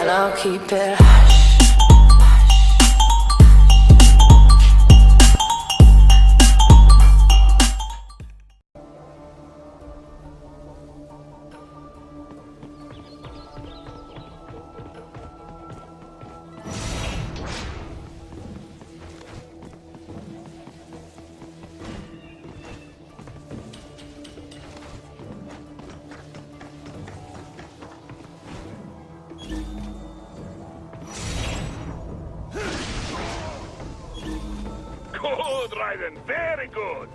and I'll keep it hush. Good, Raiden. Very good.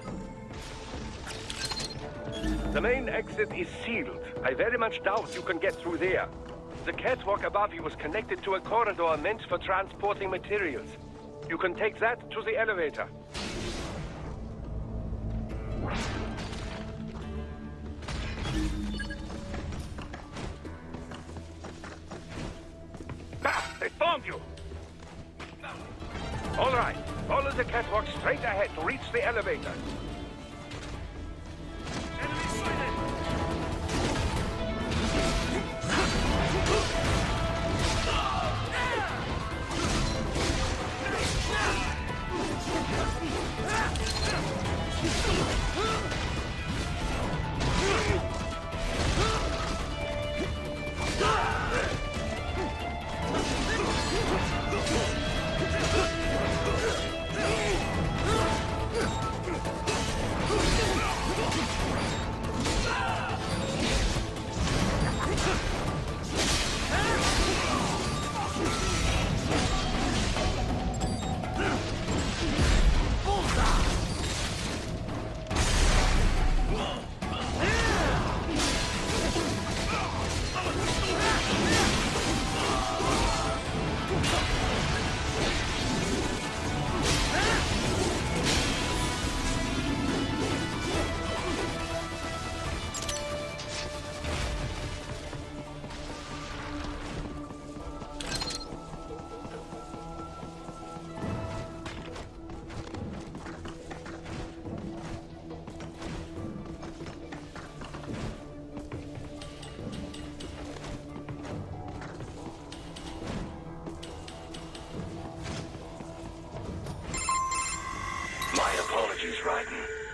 The main exit is sealed. I very much doubt you can get through there. The catwalk above you is connected to a corridor meant for transporting materials. You can take that to the elevator. Ah! They found you! All right. Follow the catwalk straight ahead to reach the elevator. Enemy sighted!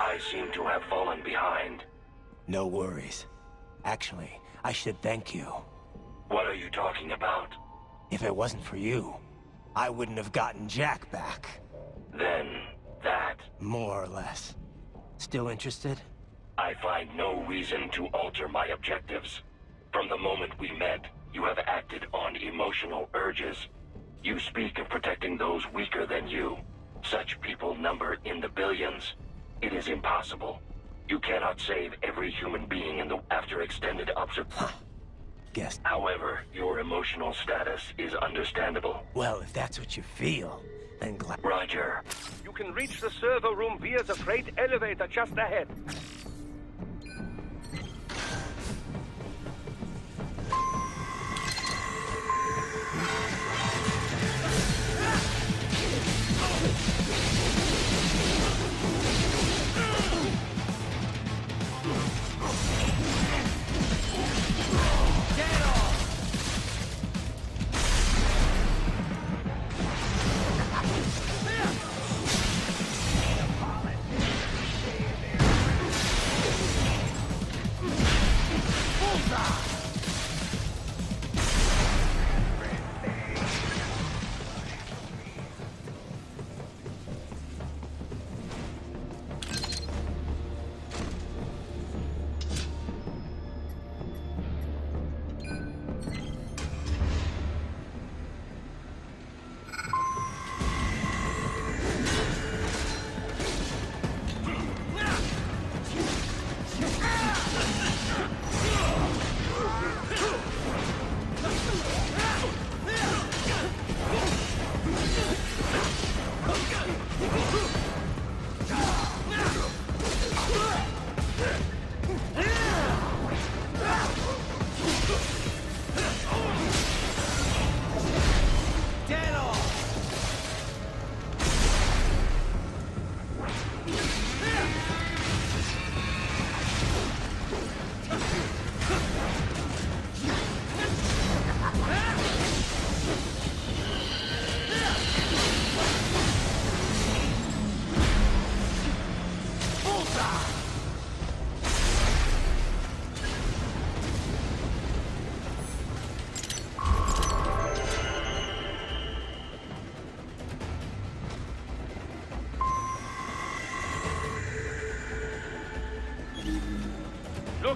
I seem to have fallen behind. No worries. Actually, I should thank you. What are you talking about? If it wasn't for you, I wouldn't have gotten Jack back. Then, that... More or less. Still interested? I find no reason to alter my objectives. From the moment we met, you have acted on emotional urges. You speak of protecting those weaker than you. Such people number in the billions. It is impossible. You cannot save every human being in the... After extended observation. Guess. However, your emotional status is understandable. Well, if that's what you feel, then glad... Roger. You can reach the server room via the freight elevator just ahead.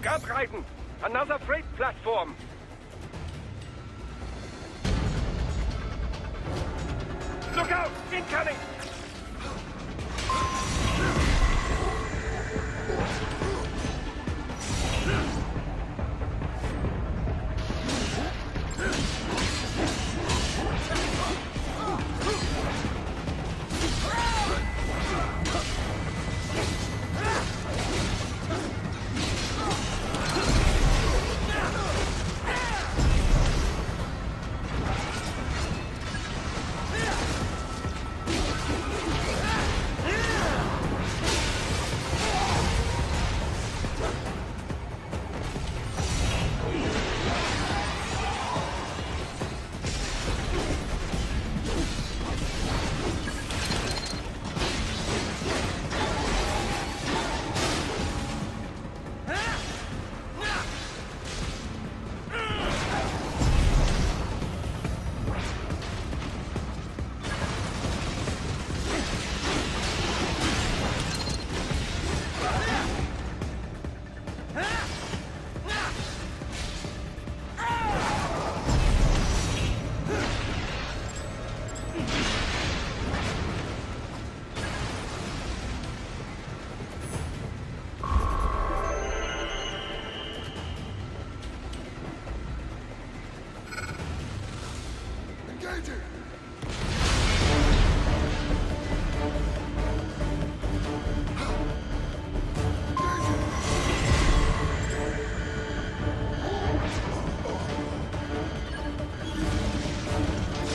Look out, Raiden! Another freight platform! Look out! Incoming!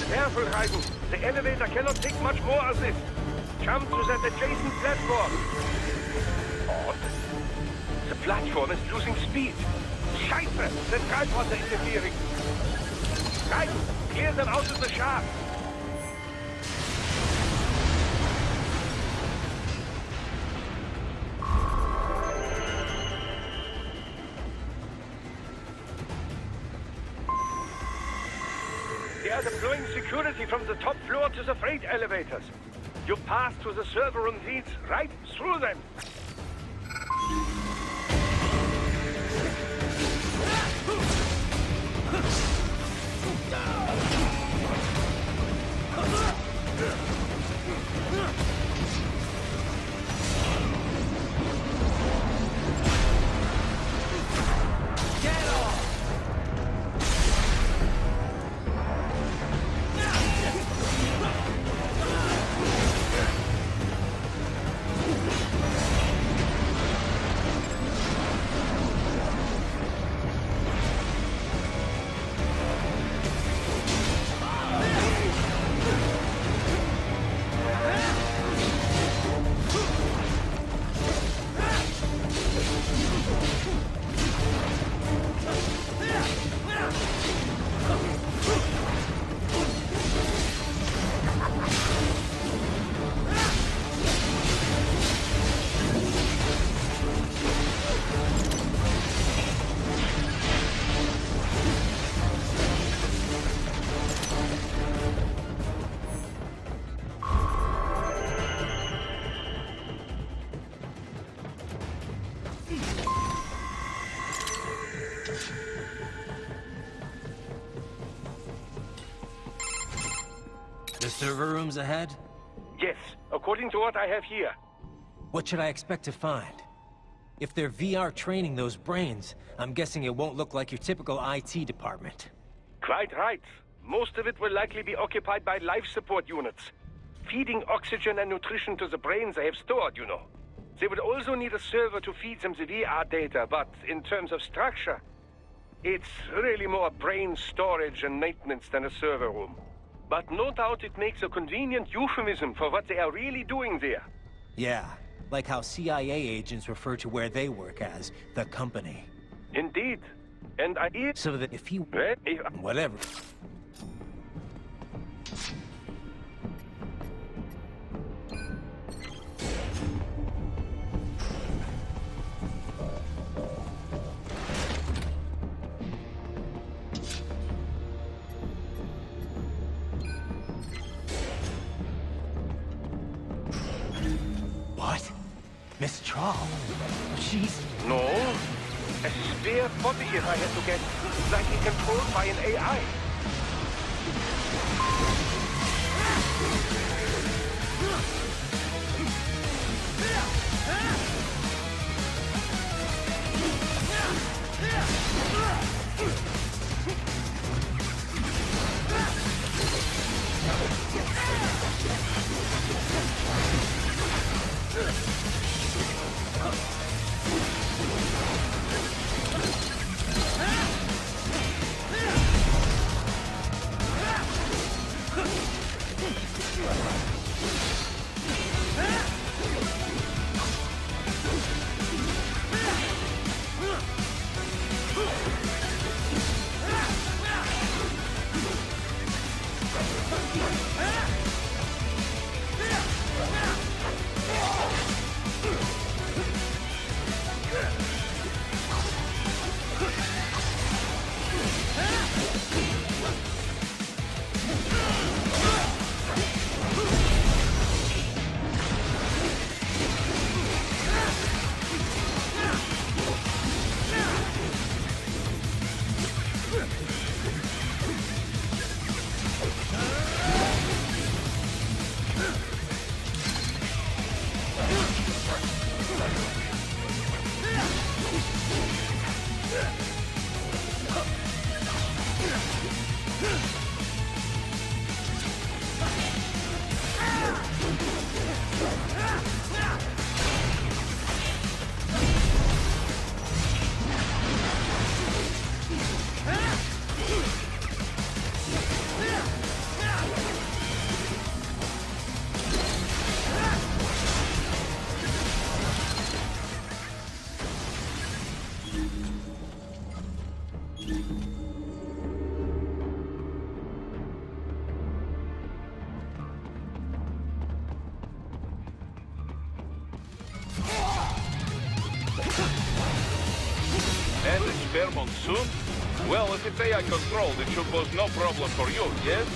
Careful, Raiden. The elevator cannot take much more of this. Jump to that adjacent platform. Odd. The platform is losing speed. Scheiße! The drive water interfering. Raiden, clear them out of the shaft. They are deploying security from the top floor to the freight elevators. You pass to the server room leads right through them. The server room's ahead? Yes, according to what I have here. What should I expect to find? If they're VR training those brains, I'm guessing it won't look like your typical IT department. Quite right. Most of it will likely be occupied by life support units. Feeding oxygen and nutrition to the brains they have stored, you know. They will also need a server to feed them the VR data, but in terms of structure, it's really more brain storage and maintenance than a server room. But no doubt it makes a convenient euphemism for what they are really doing there. Yeah, like how CIA agents refer to where they work as the company. Indeed. And I... So that if he... Well, Whatever. What? Miss Charli? She's... No. A spare body, if I had to guess. Likely controlled by an AI. And a spare monsoon? Well, if it's AI controlled, it should pose no problem for you, yes?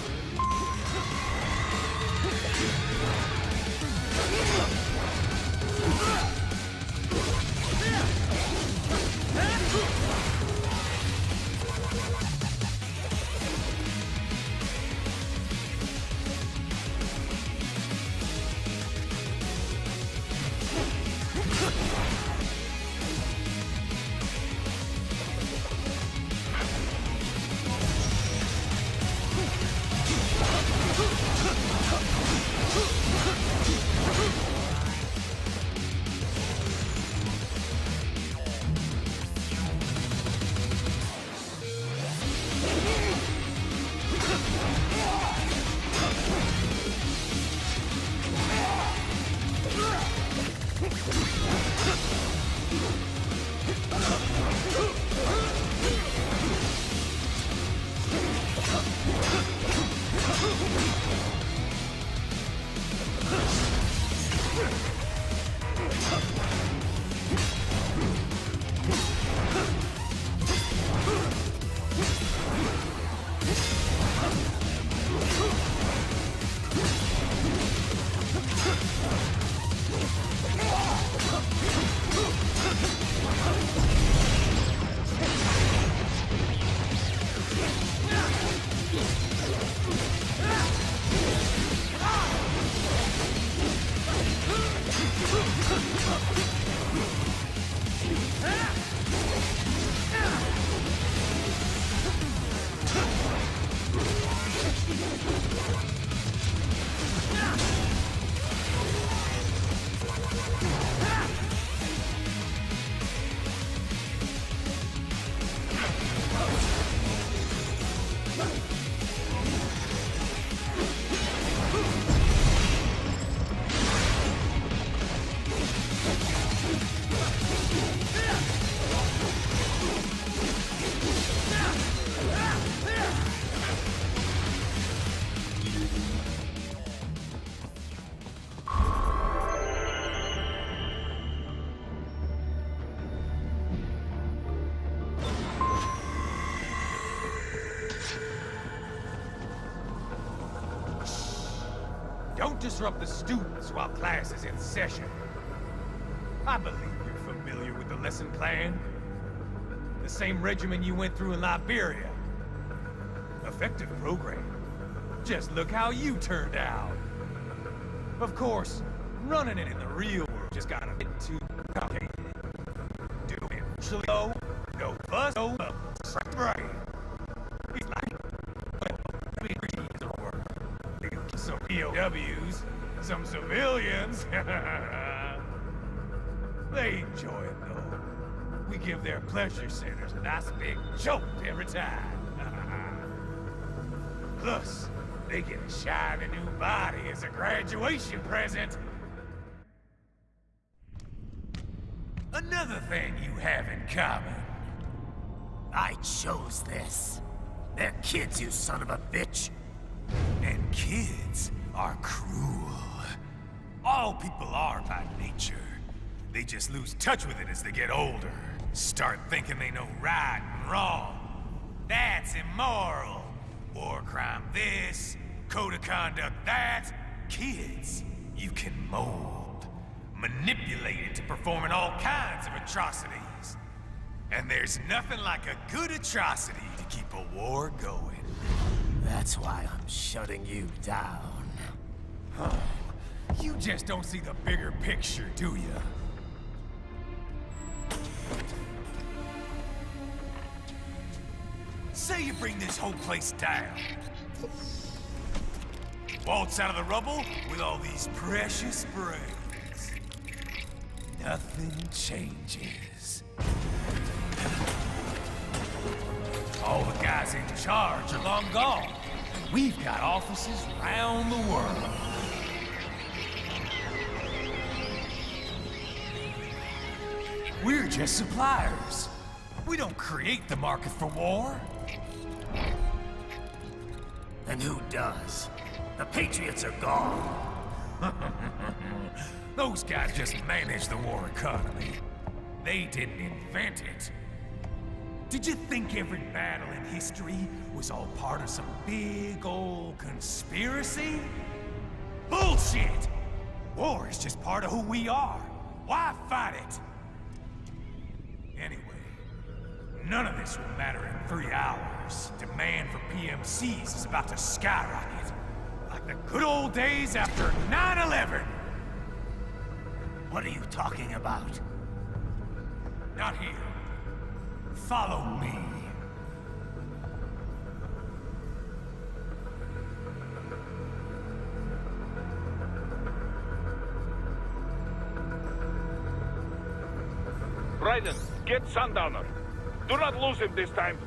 Don't disrupt the students while class is in session. I believe you're familiar with the lesson plan. The same regimen you went through in Liberia. Effective program. Just look how you turned out. Of course, running it in the real world just got a bit too complicated. Do it actually though, no fuss, no brain. It's like, well, some POWs, some civilians. They enjoy it though. We give their pleasure centers a nice big jolt every time. Plus, they get a shiny new body as a graduation present. Another thing you have in common. I chose this. They're kids, you son of a bitch. And kids are cruel. All people are by nature. They just lose touch with it as they get older. Start thinking they know right and wrong. That's immoral. War crime this, code of conduct that. Kids, you can mold, manipulate it to performing all kinds of atrocities. And there's nothing like a good atrocity to keep a war going. That's why I'm shutting you down. You just don't see the bigger picture, do you? Say you bring this whole place down. Waltz out of the rubble with all these precious brains. Nothing changes. All the guys in charge are long gone. We've got offices around the world. We're just suppliers. We don't create the market for war. And who does? The Patriots are gone. Those guys just manage the war economy. They didn't invent it. Did you think every battle in history was all part of some big old conspiracy? Bullshit! War is just part of who we are. Why fight it? Anyway, none of this will matter in 3 hours. Demand for PMCs is about to skyrocket. Like the good old days after 9/11. What are you talking about? Not here. Follow me. Raiden, get Sundowner. Do not lose him this time.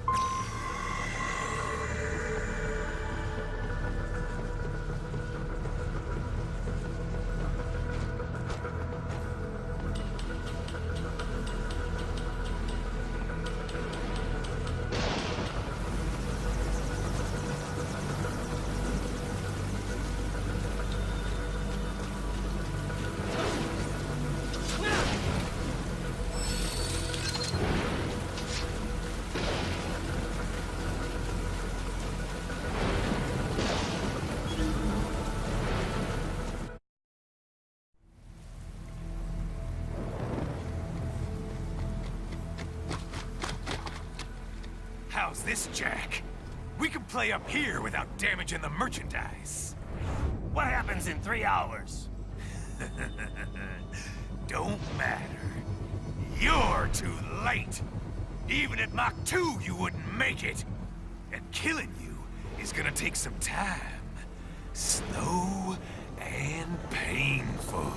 How's this, Jack? We can play up here without damaging the merchandise. What happens in 3 hours? Don't matter. You're too late. Even at Mach 2, you wouldn't make it. And killing you is gonna take some time. Slow and painful.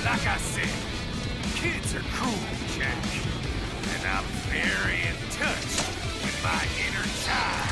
Like I said, kids are cruel, Jack. And I'm very in touch with my inner child.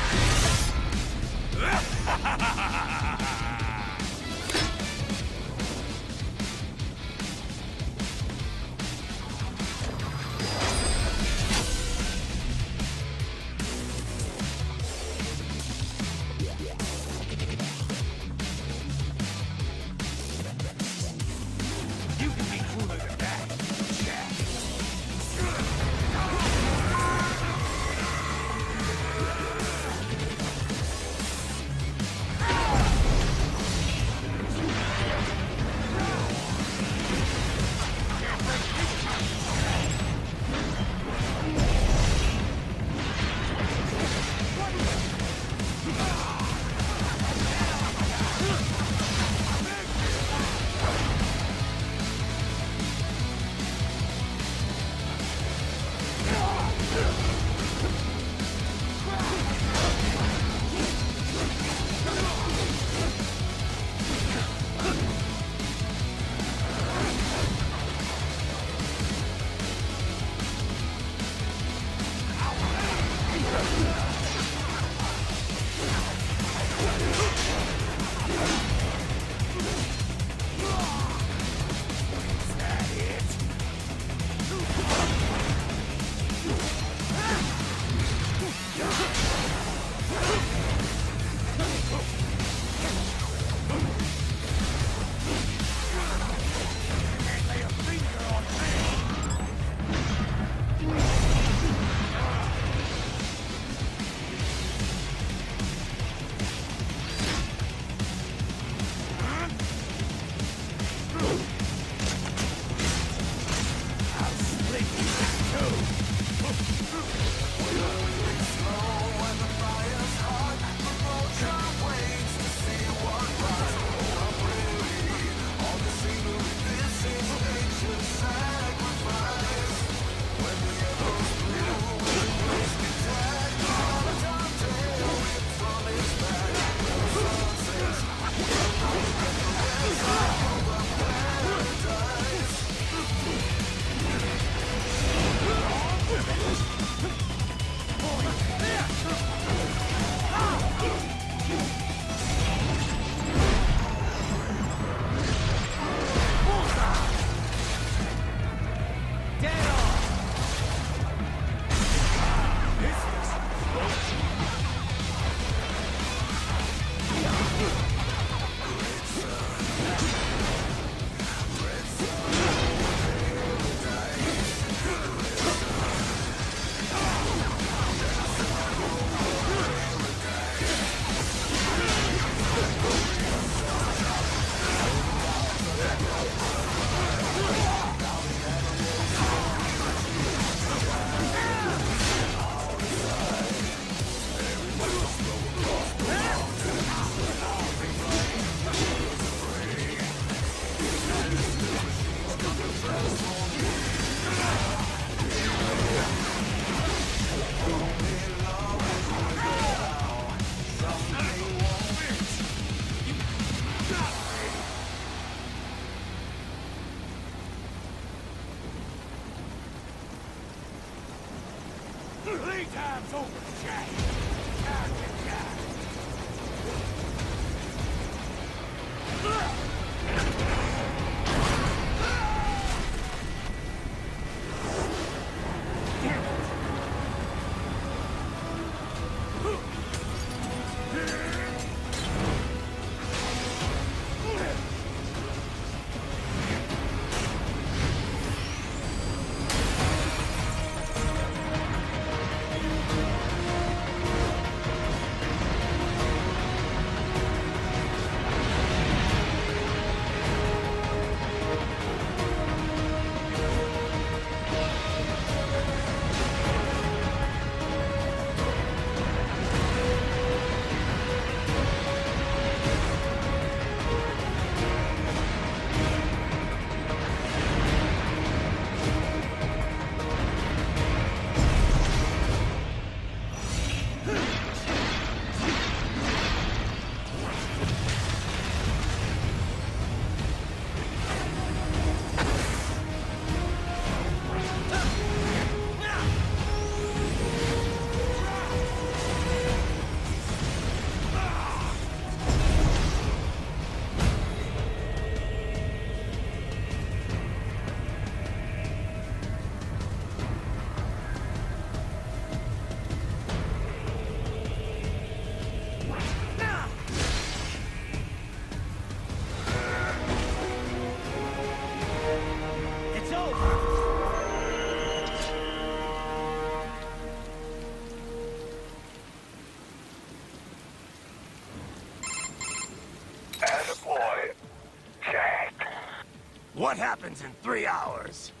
What happens in 3 hours?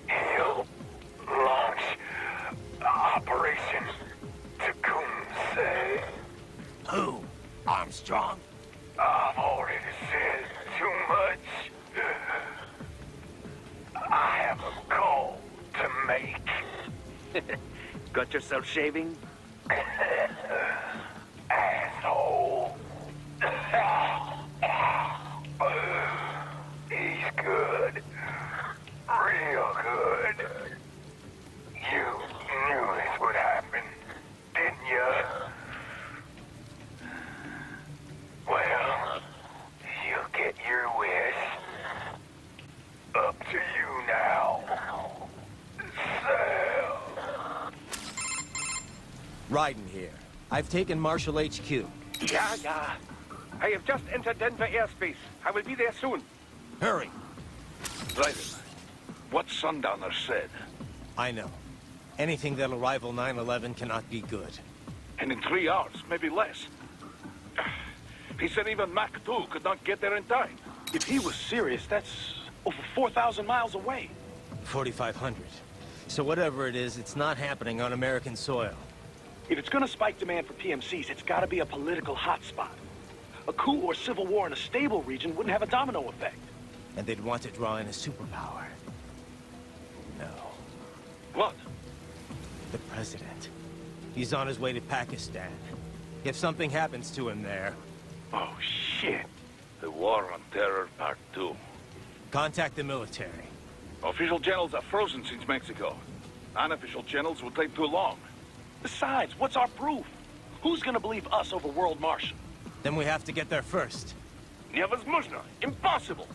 He'll launch Operation Tecumseh. Who? Armstrong? I've already said too much. I have a call to make. Got yourself shaving? Asshole. He's good. Real good. You knew this would happen, didn't you? Well, you'll get your wish. Up to you now. Sal. Raiden here. I've taken Marshall HQ. Yeah. I have just entered Denver airspace. I will be there soon. Hurry. Raiden, what Sundowner said, I know. Anything that'll rival 9/11 cannot be good. and in 3 hours, maybe less. He said even Mach 2 could not get there in time. If he was serious, that's over 4,000 miles away. 4,500. So whatever it is, it's not happening on American soil. If it's gonna spike demand for PMCs, it's gotta be a political hotspot. A coup or civil war in a stable region wouldn't have a domino effect. And they'd want to draw in a superpower. No. What? The president. He's on his way to Pakistan. If something happens to him there... Oh, shit. The War on Terror Part 2. Contact the military. Official channels are frozen since Mexico. Unofficial channels will take too long. Besides, what's our proof? Who's gonna believe us over World Martian? Then we have to get there first. Невозможно. Impossible.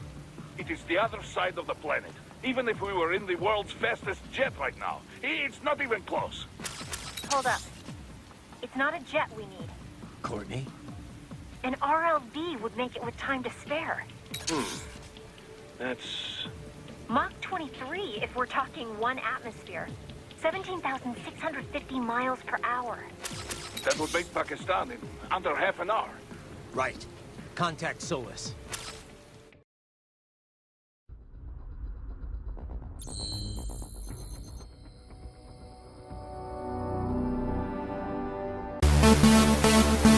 It is the other side of the planet. Even if we were in the world's fastest jet right now, it's not even close. Hold up. It's not a jet we need. Courtney? An RLV would make it with time to spare. That's... Mach 23 if we're talking 1 atmosphere. 17,650 miles per hour. That would make Pakistan in under half an hour. Right. Contact Solus. Thank you.